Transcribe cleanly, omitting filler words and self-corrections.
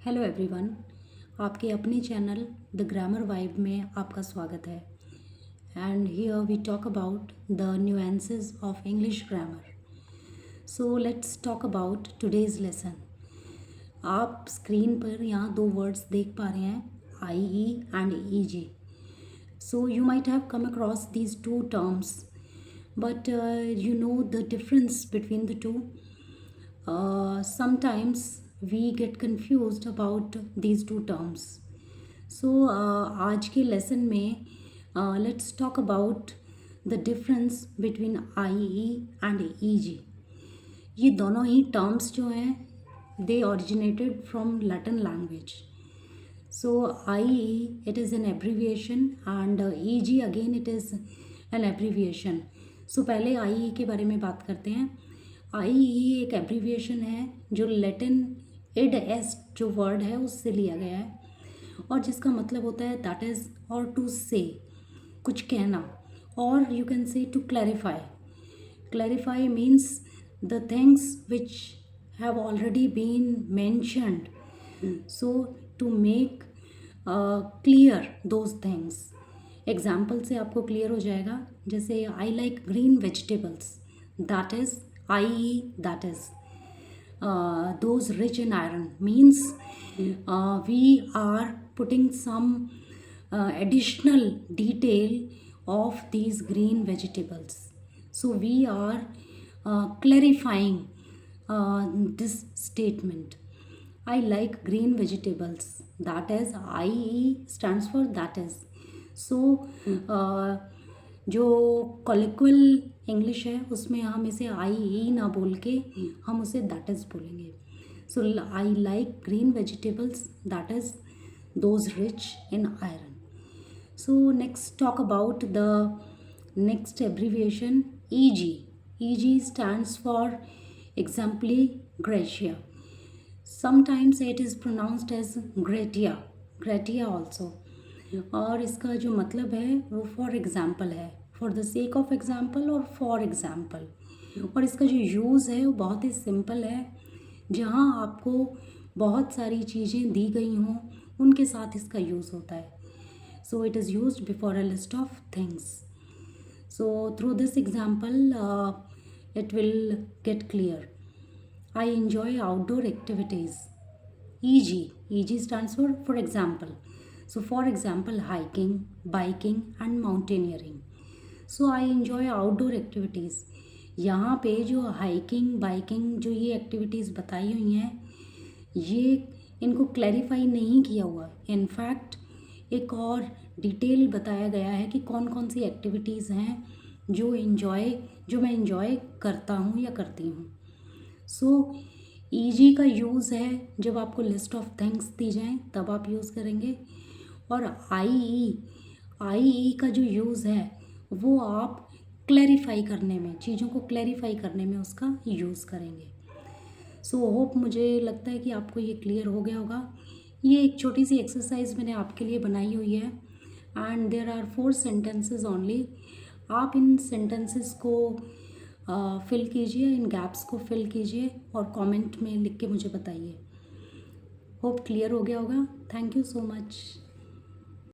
Hello everyone, आपके अपने channel the grammar vibe में आपका स्वागत है। And here we talk about the nuances of English grammar. So let's talk about today's lesson. आप screen पर यहाँ दो वर्ड्स देख पा रहे हैं, I E and E G. So you might have come across these two terms, but you know the difference between the two. Sometimes we get confused about these two terms. So आज के lesson में let's talk about the difference between IE and EG. ये दोनों ही terms जो हैं they originated from Latin language. So IE it is an abbreviation and EG again it is an abbreviation. सो पहले आई के बारे में बात करते हैं। आई एक एब्रीविएशन है जो लैटिन इड एस जो वर्ड है उससे लिया गया है और जिसका मतलब होता है दैट इज़ और टू से, कुछ कहना, और you can say to clarify. Clarify means the things which have already been mentioned, so to make clear those things. Example से आपको क्लियर हो जाएगा, जैसे I like green vegetables, that is I E that is those rich in iron means we are putting some additional detail of these green vegetables. So we are clarifying this statement. I like green vegetables. That is IE stands for that is. सो जो कॉलिक्वल English है उसमें हम इसे आई ई ना बोल के हम उसे दैट इज़ बोलेंगे। So I like green vegetables, that is those rich in iron. So next talk about the next abbreviation E G. E G stands for exempli gratia. Sometimes it is pronounced as gratia, gratia also. और इसका जो मतलब है वो for example है, for the sake of example और for example. और इसका जो यूज़ है वो बहुत ही सिंपल है, जहाँ आपको बहुत सारी चीज़ें दी गई हों उनके साथ इसका यूज़ होता है। So it is used before a list of things. So through this example it will get clear. I enjoy outdoor activities. E G stands for example. So for example, hiking, biking and mountaineering. So I enjoy outdoor activities. यहाँ पे जो hiking biking जो ये activities बताई हुई हैं ये इनको क्लैरिफाई नहीं किया हुआ। इनफैक्ट एक और डिटेल बताया गया है कि कौन कौन सी एक्टिविटीज़ हैं जो मैं इन्जॉय करता हूँ या करती हूँ। सो ईजी का यूज़ है जब आपको लिस्ट ऑफ थिंग्स दी जाएँ तब आप यूज़ करेंगे, और आई का जो यूज़ है वो आप क्लैरिफाई करने में, चीज़ों को क्लैरिफाई करने में उसका यूज़ करेंगे। सो होप, मुझे लगता है कि आपको ये क्लियर हो गया होगा। ये एक छोटी सी एक्सरसाइज मैंने आपके लिए बनाई हुई है and there are 4 sentences only. आप इन सेंटेंसेस को फिल कीजिए, इन गैप्स को फिल कीजिए और कमेंट में लिख के मुझे बताइए। होप क्लियर हो गया होगा। Thank you so much.